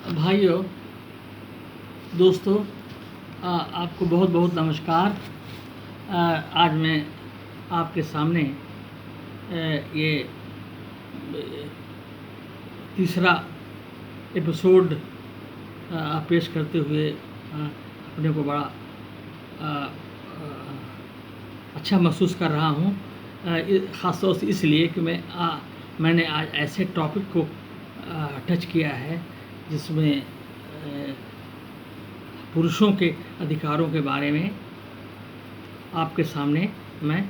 भाइयों, दोस्तों, आपको बहुत बहुत नमस्कार। आज मैं आपके सामने ये तीसरा एपिसोड पेश करते हुए अपने को बड़ा अच्छा महसूस कर रहा हूँ। ख़ास तौर से इसलिए कि मैंने आज ऐसे टॉपिक को टच किया है जिसमें पुरुषों के अधिकारों के बारे में आपके सामने मैं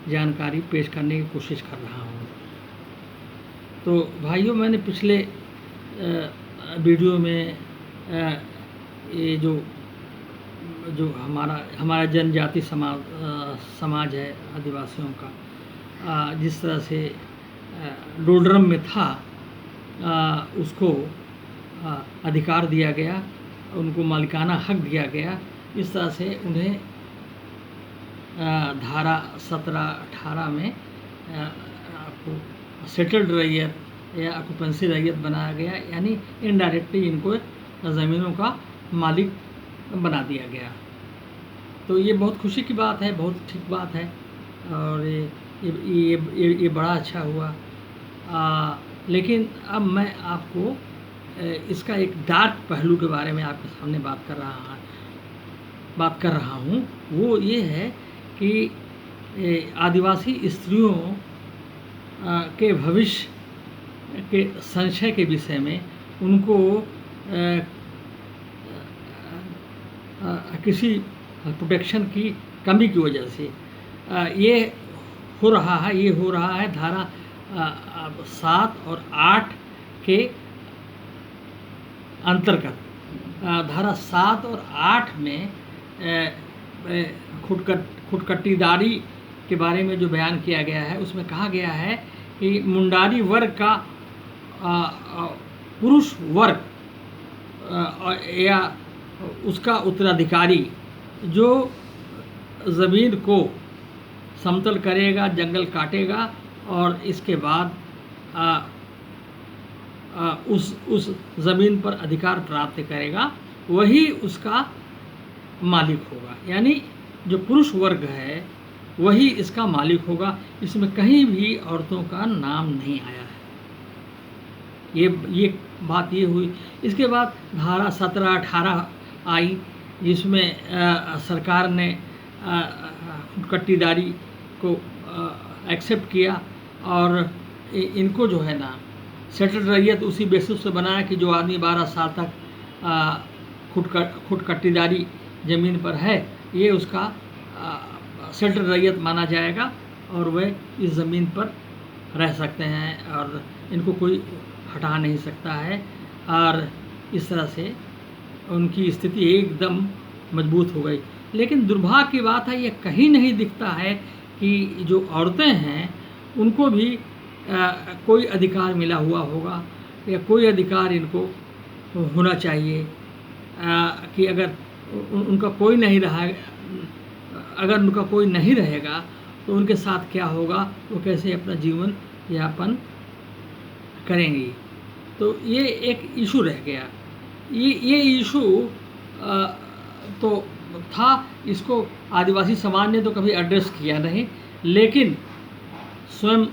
जानकारी पेश करने की कोशिश कर रहा हूँ। तो भाइयों, मैंने पिछले वीडियो में ये जो हमारा जनजाति समाज है आदिवासियों का, जिस तरह से डोलड्रम में था, उसको अधिकार दिया गया, उनको मालिकाना हक दिया गया। इस तरह से उन्हें धारा 17-18 में आपको सेटल्ड रैयत या ऑक्यूपेंसी रैयत बनाया गया, यानी इनडायरेक्टली इनको ज़मीनों का मालिक बना दिया गया। तो ये बहुत खुशी की बात है, बहुत ठीक बात है, और ये बड़ा अच्छा हुआ। लेकिन अब मैं आपको इसका एक डार्क पहलू के बारे में आपके सामने बात कर रहा हूँ। वो ये है कि आदिवासी स्त्रियों के भविष्य के संशय के विषय में उनको किसी प्रोटेक्शन की कमी की वजह से ये हो रहा है। धारा 7 और 8 के अंतर्गत, धारा 7 और 8 में खुदकट्टीदारी के बारे में जो बयान किया गया है, उसमें कहा गया है कि मुंडारी वर्ग का पुरुष वर्ग या उसका उत्तराधिकारी जो ज़मीन को समतल करेगा, जंगल काटेगा और इसके बाद उस ज़मीन पर अधिकार प्राप्त करेगा, वही उसका मालिक होगा। यानी जो पुरुष वर्ग है वही इसका मालिक होगा। इसमें कहीं भी औरतों का नाम नहीं आया है। ये बात ये हुई। इसके बाद धारा 17-18 आई, जिसमें सरकार ने खुदकट्टीदारी को एक्सेप्ट किया और इनको जो है ना सेटल्ड रैयत उसी बेसिस पे बनाया कि जो आदमी 12 साल तक खुदकट्टीदारी ज़मीन पर है, ये उसका सेटल्ड रैयत माना जाएगा और वह इस ज़मीन पर रह सकते हैं और इनको कोई हटा नहीं सकता है। और इस तरह से उनकी स्थिति एकदम मजबूत हो गई। लेकिन दुर्भाग्य की बात है, ये कहीं नहीं दिखता है कि जो औरतें हैं उनको भी कोई अधिकार मिला हुआ होगा या कोई अधिकार इनको होना चाहिए। कि अगर उनका कोई नहीं रहा, अगर उनका कोई नहीं रहेगा तो उनके साथ क्या होगा, वो कैसे अपना जीवन यापन करेंगी। तो ये एक इशू रह गया। ये इशू तो था, इसको आदिवासी समाज ने तो कभी एड्रेस किया नहीं, लेकिन स्वयं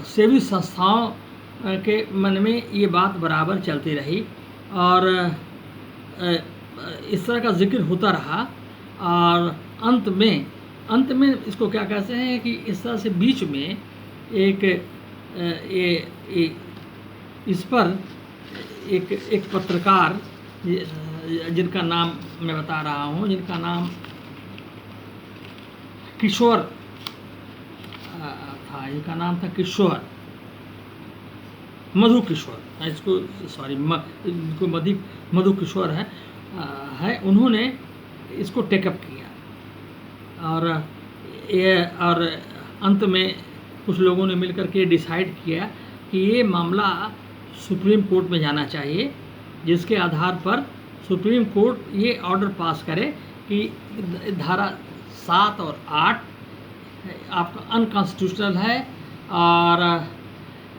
सेवी संस्थाओं के मन में ये बात बराबर चलती रही और इस तरह का जिक्र होता रहा। और अंत में इसको क्या कहते हैं कि इस तरह से बीच में एक इस पर एक पत्रकार, जिनका नाम मैं बता रहा हूँ, जिनका नाम किशोर था, इनका नाम था मधु किशोर, इसको सॉरी इनको मधु किशोर है। उन्होंने इसको टेकअप किया और अंत में कुछ लोगों ने मिलकर के डिसाइड किया कि ये मामला सुप्रीम कोर्ट में जाना चाहिए, जिसके आधार पर सुप्रीम कोर्ट ये ऑर्डर पास करे कि धारा 7 और 8 आपका अनकॉन्स्टिट्यूशनल है और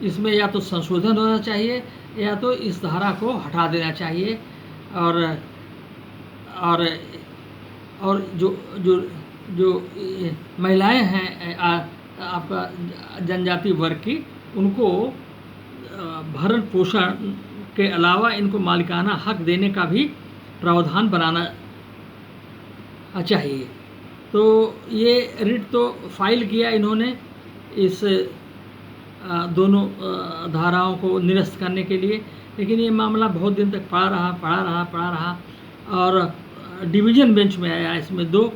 इसमें या तो संशोधन होना चाहिए या तो इस धारा को हटा देना चाहिए और और और जो जो जो महिलाएं हैं आपका जनजाति वर्ग की, उनको भरण पोषण के अलावा इनको मालिकाना हक देने का भी प्रावधान बनाना चाहिए। तो ये रिट तो फाइल किया इन्होंने इस दोनों धाराओं को निरस्त करने के लिए, लेकिन ये मामला बहुत दिन तक पड़ा रहा और डिवीज़न बेंच में आया। इसमें 2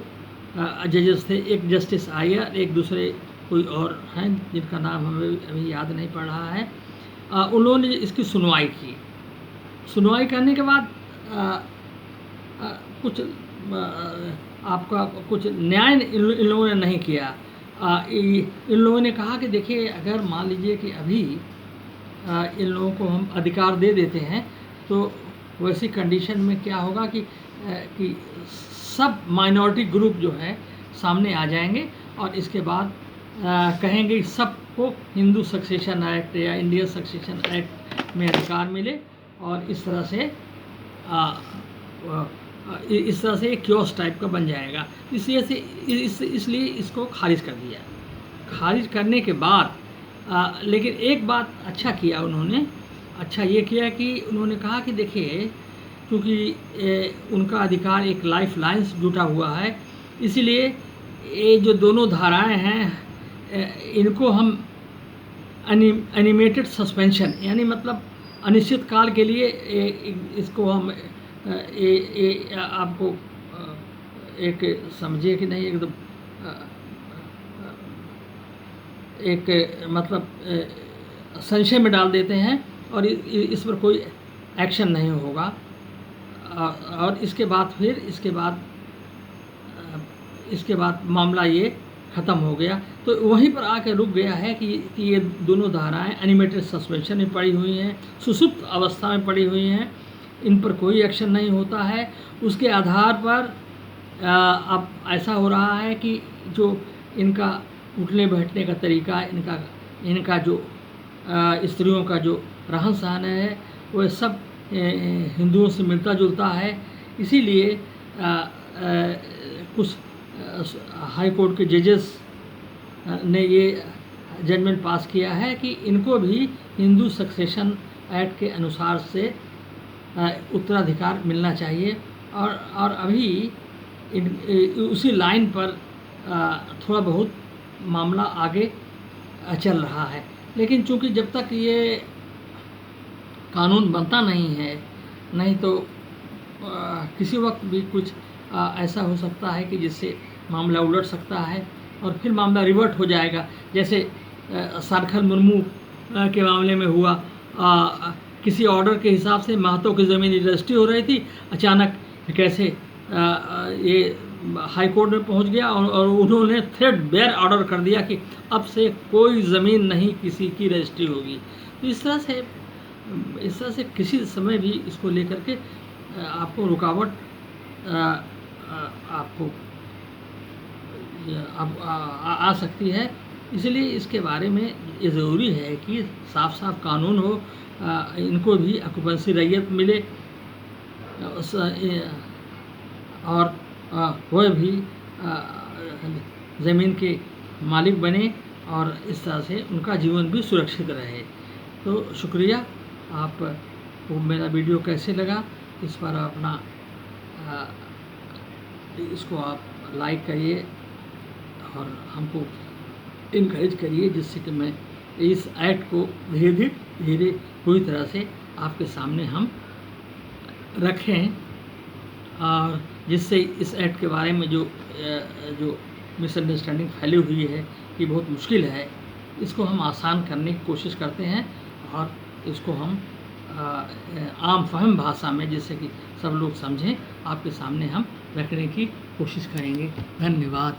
जजेस थे, एक जस्टिस आयर, एक दूसरे कोई और हैं जिनका नाम हमें अभी याद नहीं पड़ रहा है। उन्होंने इसकी सुनवाई की। सुनवाई करने के बाद कुछ आपका कुछ न्याय इन लोगों ने नहीं किया। इन लोगों ने कहा कि देखिए, अगर मान लीजिए कि अभी इन लोगों को हम अधिकार दे देते हैं तो वैसी कंडीशन में क्या होगा कि सब माइनॉरिटी ग्रुप जो है सामने आ जाएंगे और इसके बाद कहेंगे सबको हिंदू सक्सेशन एक्ट या इंडियन सक्सेशन एक्ट में अधिकार मिले, और इस तरह से एक क्योस टाइप का बन जाएगा। इसलिए इसको खारिज कर दिया। खारिज करने के बाद लेकिन एक बात अच्छा किया उन्होंने। अच्छा ये किया कि उन्होंने कहा कि देखिए, क्योंकि उनका अधिकार एक लाइफ लाइन्स जुटा हुआ है, इसीलिए ये जो दोनों धाराएं हैं इनको हम एनिमेटेड सस्पेंशन, यानी मतलब अनिश्चित काल के लिए इसको हम आपको एक समझिए कि नहीं, एकदम एक मतलब संशय में डाल देते हैं और इस पर कोई एक्शन नहीं होगा। और इसके बाद मामला ये ख़त्म हो गया। तो वहीं पर आकर रुक गया है कि ये दोनों धाराएं एनिमेटेड सस्पेंशन में पड़ी हुई हैं, सुसुप्त अवस्था में पड़ी हुई हैं, इन पर कोई एक्शन नहीं होता है। उसके आधार पर अब ऐसा हो रहा है कि जो इनका उठने बैठने का तरीका, इनका जो स्त्रियों का जो रहन सहन है, वह सब हिंदुओं से मिलता जुलता है। इसीलिए कुछ हाई कोर्ट के जजेस ने ये जजमेंट पास किया है कि इनको भी हिंदू सक्सेशन एक्ट के अनुसार से उत्तराधिकार मिलना चाहिए। और अभी उसी लाइन पर थोड़ा बहुत मामला आगे चल रहा है। लेकिन चूंकि जब तक ये कानून बनता नहीं है, नहीं तो किसी वक्त भी कुछ ऐसा हो सकता है कि जिससे मामला उलट सकता है और फिर मामला रिवर्ट हो जाएगा। जैसे सारखल मुर्मू के मामले में हुआ, किसी ऑर्डर के हिसाब से महतो की ज़मीन रजिस्ट्री हो रही थी, अचानक कैसे ये हाई कोर्ट में पहुंच गया और उन्होंने थ्रेडबेयर ऑर्डर कर दिया कि अब से कोई ज़मीन नहीं किसी की रजिस्ट्री होगी। तो इस तरह से किसी समय भी इसको लेकर के आपको रुकावट आपको आ सकती है। इसलिए इसके बारे में ये ज़रूरी है कि साफ साफ कानून हो, इनको भी ऑक्युपेंसी रैयत मिले और वह भी ज़मीन के मालिक बने और इस तरह से उनका जीवन भी सुरक्षित रहे। तो शुक्रिया। आपको मेरा वीडियो कैसे लगा, इस पर अपना इसको आप लाइक करिए और हमको इनकरेज करिए, जिससे कि मैं इस एक्ट को धीरे पूरी तरह से आपके सामने हम रखें, और जिससे इस एक्ट के बारे में जो मिसअंडरस्टैंडिंग फैली हुई है, ये बहुत मुश्किल है, इसको हम आसान करने की कोशिश करते हैं और इसको हम आम फहम भाषा में, जिससे कि सब लोग समझें, आपके सामने हम रखने की कोशिश करेंगे। धन्यवाद।